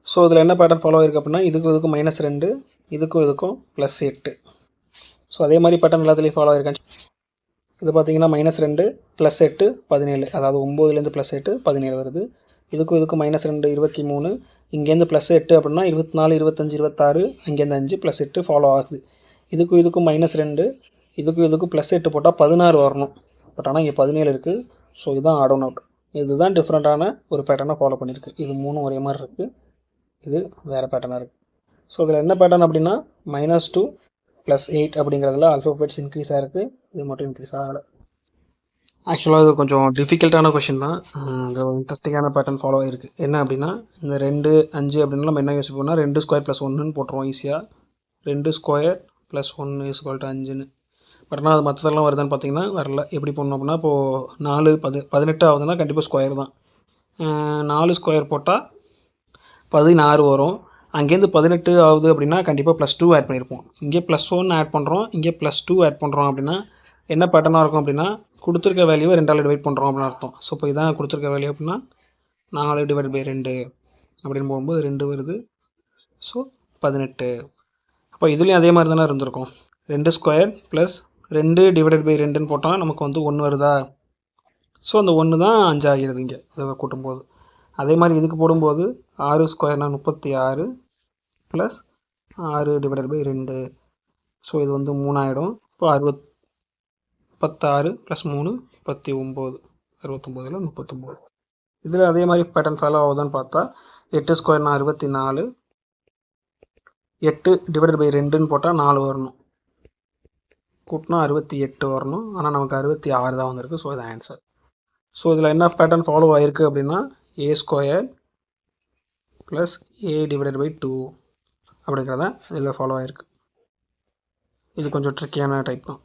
[SPEAKER 1] ஸோ இதில் என்ன பேட்டர்ன் ஃபாலோ ஆகிருக்கு அப்படின்னா இதுக்கும் -2 இதுக்கும் +8. ஸோ அதே மாதிரி பேட்டர்ன் எல்லாத்துலேயும் ஃபாலோ ஆகிருக்காங்க. இது பார்த்திங்கன்னா -2 +8 17. அதாவது 9லேருந்து +8 17 வருது. இதுக்கும் -2 23. இங்கேருந்து +8 அப்படின்னா 24 25 26. அங்கேருந்து 5 +8 ஃபாலோ ஆகுது. இதுக்கும் -2 இதுக்கும் +8 போட்டால் 16 வரணும். பட் ஆனால் இங்கே 17 இருக்குது. ஸோ இதுதான் ஆட் அவுட். இதுதான் டிஃப்ரெண்ட்டான ஒரு பேட்டர்னை ஃபாலோ பண்ணியிருக்கு. இது 3 ஒரே மாதிரி இருக்குது. இது வேறு பேட்டர்னாக இருக்குது. ஸோ இதில் என்ன பேட்டர்ன் அப்படின்னா -2 +8 அப்படிங்கிறதுல ஆல்ஃபபெட்ஸ் இன்க்ரீஸ் ஆகிருக்கு. இது மட்டும் இன்க்ரீஸ் ஆகலை. ஆக்சுவலாக இது கொஞ்சம் டிஃபிகல்ட்டான கொஷின் தான். இது ஒரு இன்ட்ரெஸ்டிங்கான பேட்டர்ன் ஃபாலோ ஆகிருக்கு. என்ன அப்படின்னா இந்த 2 5 அப்படின்னா நம்ம என்ன யோசிப்போம்னா 2² + 1ன்னு போட்டுருவோம் ஈஸியாக. 2² + 1 = 5ன்னு. பட் ஆனால் அது மற்றதெல்லாம் வருதான்னு பார்த்தீங்கன்னா வரல. எப்படி பண்ணணும் அப்படின்னா இப்போது 4 18 ஆகுதுன்னா கண்டிப்பாக ஸ்கொயர் தான். 4 ஸ்கொயர் போட்டால் 16 வரும். அங்கேருந்து 18 ஆகுது அப்படின்னா கண்டிப்பாக +2 ஆட் பண்ணியிருப்போம். இங்கே +1 ஆட் பண்ணுறோம், இங்கே +2 ஆட் பண்ணுறோம் அப்படின்னா என்ன பேட்டர்னாக இருக்கும் அப்படின்னா கொடுத்துருக்க வேல்யூவை 2ஆல் டிவைட் பண்ணுறோம் அப்படின்னு அர்த்தம். ஸோ இப்போ இதான் கொடுத்துருக்க வேல்யூ அப்படின்னா 4/2 அப்படின்னு போகும்போது 2 வருது. ஸோ 18. அப்போ இதுலேயும் அதே மாதிரி தானே இருந்திருக்கும். 2² + 2 டிவைடட் பை 2ன்னு போட்டால் நமக்கு வந்து 1 வருதா. ஸோ அந்த 1 தான் 5 ஆகிறது இங்கே இதை கூட்டும்போது. அதே மாதிரி இதுக்கு போடும்போது 6 ஸ்கொயர்னால் 36 ப்ளஸ் 6 டிவைடட் பை 2. ஸோ இது வந்து 3 ஆகிடும். இப்போ 16 ப்ளஸ் 3 39, 69ல் 39. இதில் அதே மாதிரி பேட்டர்ன் ஃபாலோ ஆகுதான்னு பார்த்தா 8 ஸ்கொயர்னால் 64, 8 டிவைடட் பை 2ன்னு போட்டால் 4 வரணும், கூட்டினா 68 வரணும். ஆனால் நமக்கு 66 தான் வந்திருக்கு. ஸோ இது ஆன்சர். ஸோ இதில் என்ன பேட்டர்ன் ஃபாலோ ஆகிருக்கு அப்படின்னா A square plus A divided by 2 அப்படிங்கிறத இதில் ஃபாலோ ஆகிருக்கு. இது கொஞ்சம் ட்ரிக்கியான டைப் தான்.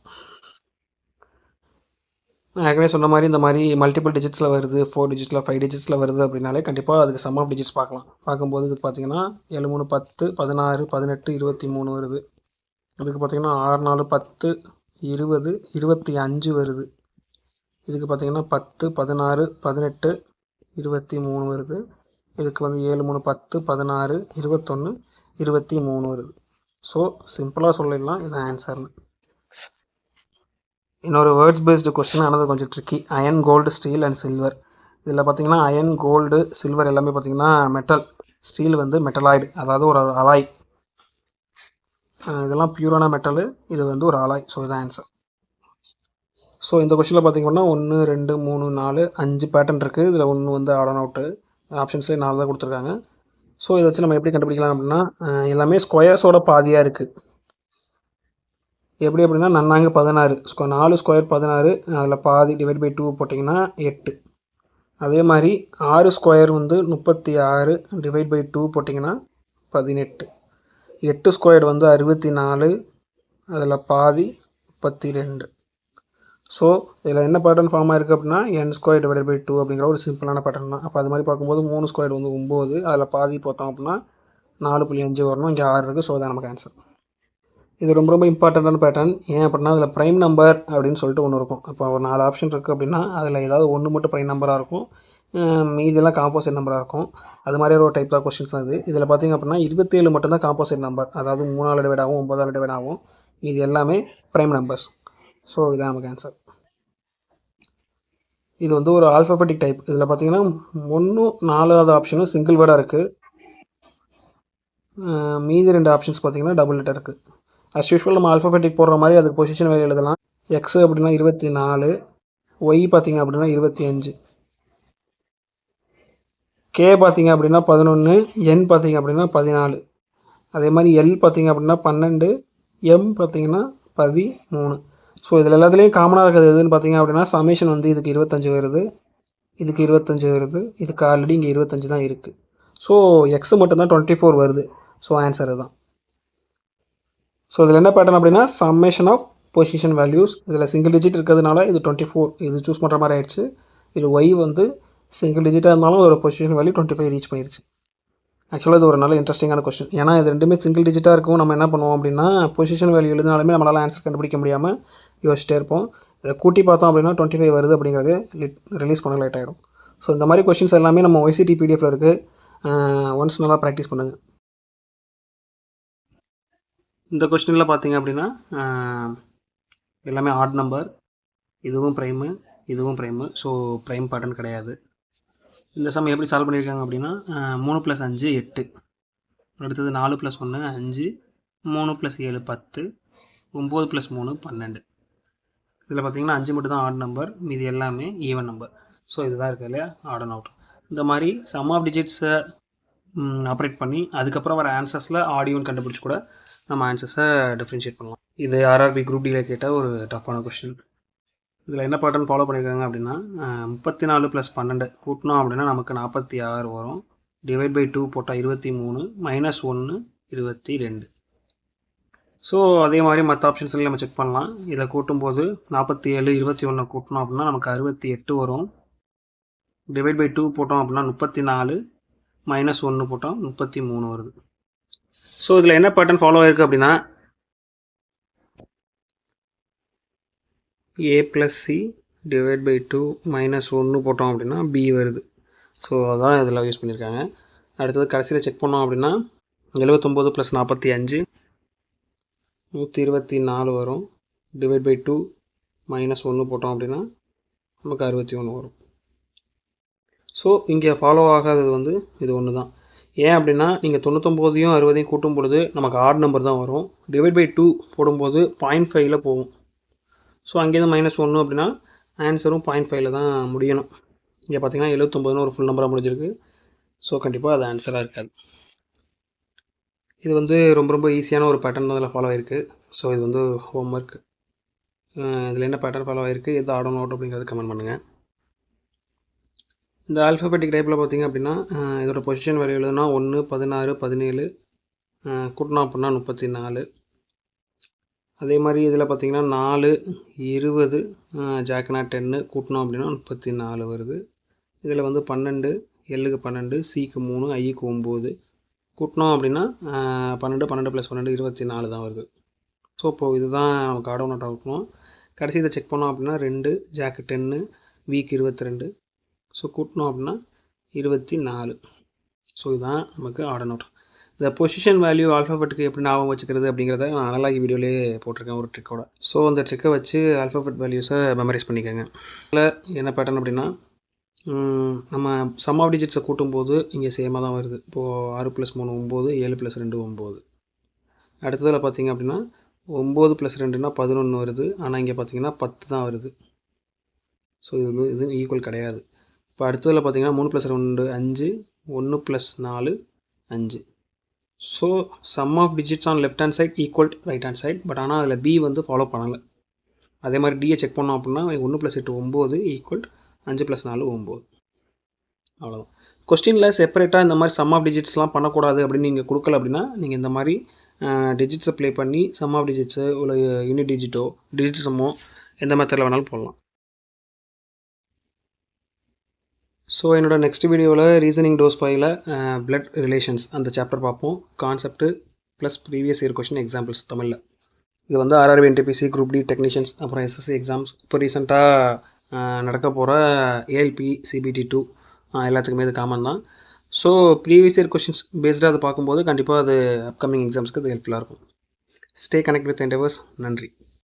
[SPEAKER 1] நான் ஏற்கனவே சொன்ன மாதிரி இந்த மாதிரி மல்டிபிள் டிஜிட்ஸில் வருது, 4 டிஜிட்ஸில் 5 டிஜிட்ஸில் வருது அப்படின்னாலே கண்டிப்பாக அதுக்கு சம் ஆஃப் டிஜிட்ஸ் பார்க்கலாம். பார்க்கும்போது இதுக்கு பார்த்தீங்கன்னா 7 3 10, 16, 18, 23 வருது. இதுக்கு பார்த்தீங்கன்னா 6 4 10, 20, 25 வருது. இதுக்கு பார்த்தீங்கன்னா 10, 16, 18, 23 வருது. இதுக்கு வந்து 7 3 10, 16, 21, 23 வருது. ஸோ சிம்பிளாக சொல்லிடலாம் இது ஆன்சர்னு. இன்னொரு வேர்ட்ஸ் பேஸ்டு கொஸ்டின், ஆனால் கொஞ்சம் tricky. Iron, gold, steel and silver. இதில் பார்த்தீங்கன்னா அயன், கோல்டு, சில்வர் எல்லாமே பார்த்தீங்கன்னா மெட்டல். ஸ்டீல் வந்து மெட்டலாய்டு, அதாவது ஒரு அலாய். இதெல்லாம் பியூரான மெட்டலு, இது வந்து ஒரு அலாய். ஸோ இதுதான் ஆன்சர். ஸோ இந்த கொஸ்டினில் பார்த்தீங்கன்னா 1 2 3 4 5 பேட்டர்ன் இருக்குது. இதில் 1 வந்து ஆட் அண்ட் அவுட்டு. ஆப்ஷன்ஸே 4 தான் கொடுத்துருக்காங்க. ஸோ இதை வச்சு நம்ம எப்படி கண்டுபிடிக்கலாம் அப்படின்னா எல்லாமே ஸ்கொயர்ஸோட பாதியாக இருக்குது. எப்படி அப்படின்னா நன்னாங்க 16, 4 ஸ்கொயர் 16, அதில் பாதி டிவைட் பை 2 போட்டிங்கன்னா 8. அதே மாதிரி 6 ஸ்கொயர் வந்து 36, டிவைட் பை 2 போட்டிங்கன்னா 18. 8 ஸ்கொயர் வந்து 64, அதில் பாதி 32. ஸோ இதில் என்ன பேட்டர்ன் ஃபார்ம் ஆயிருக்கு அப்படின்னா n ஸ்கொயர் டிவைட் பை 2 அப்படிங்கிற ஒரு சிம்பிளான பேட்டர்ன் தான். அப்போ அது மாதிரி பார்க்கும்போது 3 ஸ்கொயர் வந்து 9, அதில் பாதி போட்டோம் அப்படின்னா 4.5 வரணும். இங்கே 6 இருக்குது. ஸோ தான் நமக்கு ஆன்சர். இது ரொம்ப ரொம்ப இம்பார்ட்டண்ட்டான பேட்டர்ன். ஏன் அப்படின்னா அதில் ப்ரைம் நம்பர் அப்படின்னு சொல்லிட்டு ஒன்று இருக்கும். இப்போ ஒரு 4 ஆப்ஷன் இருக்குது அப்படின்னா அதில் ஏதாவது ஒன்று மட்டும் ப்ரைம் நம்பராக இருக்கும், மீதெல்லாம் காம்போசிட் நம்பராக இருக்கும். அது மாதிரி ஒரு டைப் ஆஃப் கொஸ்டின்ஸ் தான் இது. இதில் பார்த்திங்க அப்படின்னா 27 மட்டும்தான் காம்போசிட் நம்பர், அதாவது 3ஆல் டிவைட் ஆகும், 9ஆல் டிவைட் ஆகும். இது எல்லாமே ப்ரைம் நம்பர்ஸ். ஸோ இதுதான் நமக்கு ஆன்சர். இது வந்து ஒரு ஆல்ஃபபெட்டிக் டைப். இதில் பார்த்தீங்கன்னா 1 4வது ஆப்ஷனும் சிங்கிள் வேர்டாக இருக்குது. மீதி 2 ஆப்ஷன்ஸ் பார்த்தீங்கன்னா டபுள் லெட்டர் இருக்குது. அஸ் யூஷுவல் நம்ம ஆல்ஃபபெட்டிக் போடுற மாதிரி அதுக்கு பொசிஷன் வேல்யூ எழுதலாம். எக்ஸ் அப்படின்னா 24, ஒய் பார்த்தீங்க அப்படின்னா 25, கே பார்த்தீங்க அப்படின்னா 11, என் பார்த்தீங்க அப்படின்னா 14. அதே மாதிரி எல் பார்த்தீங்க அப்படின்னா 12, எம் பார்த்தீங்கன்னா 13. ஸோ இதில் எல்லாத்துலேயும் காமனாக இருக்கிறது எதுன்னு பார்த்தீங்க அப்படின்னா சமேஷன் வந்து இதுக்கு 25 வருது, இதுக்கு 25 வருது, இதுக்கு ஆல்ரெடி இங்கே 25 தான் இருக்குது. ஸோ எக்ஸ் மட்டும்தான் 24 வருது. ஸோ ஆன்சர் தான். ஸோ இதில் என்ன பேட்டர்ன் அப்படின்னா சம்மேஷன் ஆஃப் பொசிஷன் வேல்யூஸ். இதில் சிங்கிள் டிஜிட் இருக்கிறதுனால இது 24 இது சூஸ் பண்ணுற மாதிரி ஆயிடுச்சு. இது ஒய் வந்து சிங்கிள் டிஜிட்டாக இருந்தாலும் ஒரு பொசிஷன் வேல்யூ 25 ரீச் பண்ணிடுச்சு. ஆக்சுவலாக இது ஒரு நல்ல இன்ட்ரெஸ்டிங்கான கொஸ்டின். ஏன்னா இது ரெண்டுமே சிங்கிள் டிஜிட்டாக இருக்கும். நம்ம என்ன பண்ணுவோம் அப்படின்னா பொசிஷன் வேல்யூ எழுதினாலுமே நம்மளால் ஆன்சர் கண்டுபிடிக்க முடியாமல் யோசிச்சிட்டே இருப்போம். இதை கூட்டி பார்த்தோம் அப்படின்னா 25 வருது அப்படிங்கிறது ரிலீஸ் பண்ண லேட் ஆகிடும். ஸோ இந்த மாதிரி கொஸ்டின்ஸ் எல்லாமே நம்ம ஒய்சிடி பிடிஎஃப்ல இருக்குது. ஒன்ஸ் நல்லா ப்ராக்டிஸ் பண்ணுங்கள். இந்த கொஸ்டினில் பார்த்தீங்க அப்படின்னா எல்லாமே ஆட் நம்பர், இதுவும் ப்ரைமு, இதுவும் ப்ரைமு. ஸோ ப்ரைம் பேட்டர்ன் கிடையாது. இந்த சம் எப்படி சால்வ் பண்ணியிருக்காங்க அப்படின்னா 3 + 5 8, அடுத்தது 4 + 1 5, 3 + 7 10, 9 + 3 12. இதில் பார்த்தீங்கன்னா 5 மட்டும் தான் ஆட் நம்பர், மீதி எல்லாமே ஈவன் நம்பர். ஸோ இதுதான் இருக்குது இல்லையா ஆட் அண்ட் அவுட். இந்த மாதிரி சம் ஆஃப் டிஜிட்ஸை ஆப்ரேட் பண்ணி அதுக்கப்புறம் வர ஆன்சர்ஸில் ஆடியோன்னு கண்டுபிடிச்சி கூட நம்ம ஆன்சர்ஸை டிஃப்ரென்ஷியேட் பண்ணலாம். இது ஆர்ஆர்பி குரூப் டியில் கேட்ட ஒரு டஃப்பான கொஸ்டின். இதில் என்ன பேட்டர்ன் ஃபாலோ பண்ணியிருக்காங்க அப்படின்னா 34 + 12 கூட்டினோம் அப்படின்னா நமக்கு 46 வரும். டிவைட் பை 2 போட்டால் 23, -1 22. ஸோ அதே மாதிரி மற்ற ஆப்ஷன்ஸ்லையும் நம்ம செக் பண்ணலாம். இதை கூட்டும்போது 47 21 கூட்டினோம் அப்படின்னா நமக்கு 68 வரும். டிவைட் பை 2 போட்டோம் அப்படின்னா 34, -1 போட்டோம் 33 வருது. ஸோ இதில் என்ன பேட்டர்ன் ஃபாலோ ஆயிருக்கு அப்படின்னா a + c டிவைட் பை 2 -1 போட்டோம் அப்படின்னா b வருது. ஸோ அதான் இதில் யூஸ் பண்ணியிருக்காங்க. அடுத்தது கடைசியில் செக் பண்ணோம் அப்படின்னா 79 + 45 124 வரும். டிவைட் பை 2 மைனஸ் 1 போட்டோம் அப்படின்னா நமக்கு 61 வரும். ஸோ இங்கே ஃபாலோ ஆகாதது வந்து இது ஒன்று தான். ஏன் அப்படின்னா நீங்கள் 99ஐயும் 60ஐயும் கூட்டும் பொழுது நமக்கு ஆட் நம்பர் தான் வரும். டிவைட் பை 2 போடும்போது 0.5ல் போகும். ஸோ அங்கேருந்து -1 அப்படின்னா ஆன்சரும் 0.5ல் தான் முடியணும். இங்கே பார்த்தீங்கன்னா 79ன்னு ஒரு ஃபுல் நம்பராக முடிஞ்சிருக்கு. ஸோ கண்டிப்பாக அது ஆன்சராக இருக்காது. இது வந்து ரொம்ப ஈஸியான ஒரு பேட்டர்ன் தான் அதில் ஃபாலோ ஆகிருக்கு. ஸோ இது வந்து ஹோம்ஒர்க். இதில் என்ன பேட்டர்ன் ஃபாலோ ஆகிருக்கு, எது ஆட் அவுட் அப்படிங்கிறது கமெண்ட் பண்ணுங்கள். இந்த ஆல்ஃபபெட்டிக் டைப்பில் பார்த்தீங்க அப்படின்னா இதோட பொசிஷன் வேல்யூ எழுதுனா 1, 16, 17 கூட்டினா அப்படின்னா 34. அதே மாதிரி இதில் பார்த்தீங்கன்னா 4, 20 ஜாக்னா 10 கூட்டினோம் அப்படின்னா 34 வருது. இதில் வந்து 12, எல்லுக்கு 12, சிக்கு 3, ஐக்கு 9 கூட்டினோம் அப்படின்னா 12 12 + 12 24 தான் வருது. ஸோ இப்போது இதுதான் நமக்கு ஆட் அவுட் ஆகணும். கடைசி இதை செக் பண்ணோம் அப்படின்னா 2, ஜாக்கு 10, வீக்கு 22. ஸோ கூட்டினோம் அப்படின்னா 24. ஸோ இதுதான் நமக்கு ஆட் அவுட். இந்த பொசிஷன் வேல்யூ ஆல்ஃபாபெட்டுக்கு எப்படி ஞாபகம் வச்சுக்கிறது அப்படிங்கிறத நான் அனலாகி வீடியோலேயே போட்டிருக்கேன் ஒரு ட்ரிக்கோட. ஸோ அந்த ட்ரிக்கை வச்சு ஆல்ஃபாபெட் வேல்யூஸை மெமரைஸ் பண்ணிக்கோங்க. இதில் என்ன பேட்டர்ன் அப்படின்னா நம்ம சம் ஆஃப் டிஜிட்ஸை கூட்டும்போது இங்கே சேமாக தான் வருது. இப்போது 6 + 3 9, 7 + 2 9. அடுத்ததில் பார்த்தீங்க அப்படின்னா 9 + 2னா 11 வருது. ஆனால் இங்கே பார்த்தீங்கன்னா 10 தான் வருது. ஸோ இது ஈக்குவல் கிடையாது. இப்போ அடுத்ததில் பார்த்தீங்கன்னா 3 + 2 5, 1 + 4 5. So sum of digits on left hand side equal right hand side. But ஆனால் அதில் பி வந்து ஃபாலோ பண்ணலை. அதே மாதிரி டியை செக் பண்ணோம் அப்படின்னா 1 + 8 9 ஈக்குவல் 5 + 4 9. அவ்வளோதான். கொஸ்டினில் செப்பரேட்டாக இந்த மாதிரி சம் ஆஃப் டிஜிட்ஸ்லாம் பண்ணக்கூடாது அப்படின்னு நீங்கள் கொடுக்கல அப்படின்னா நீங்கள் இந்த மாதிரி டிஜிட்ஸை ப்ளே பண்ணி சம் ஆஃப் டிஜிட்ஸு இல்லை யூனிட் டிஜிட்டோ டிஜிட் சம்மோ எந்த மெத்தடில் வேணாலும் போடலாம். ஸோ என்னோட நெக்ஸ்ட் வீடியோவில் ரீசனிங் டோஸ் 5ல் பிளட் ரிலேஷன்ஸ் அந்த சாப்டர் பார்ப்போம். Concept plus previous year question examples தமிழில். இது வந்து RRB NTPC group D technicians அப்புறம் எஸ்எஸ்சி எக்ஸாம்ஸ் இப்போ ரீசெண்டாக நடக்க போகிற ஏஎல்பி சிபிடி 2 எல்லாத்துக்குமே இது காமன் தான். ஸோ ப்ரீவியஸ் இயர் கொஸ்டின்ஸ் பேஸ்டாக அதை பார்க்கும்போது கண்டிப்பாக அது அப்கமிங் எக்ஸாம்ஸ்க்கு அது ஹெல்ப்ஃபுல்லாக இருக்கும். Stay connect with Endeavors. நன்றி.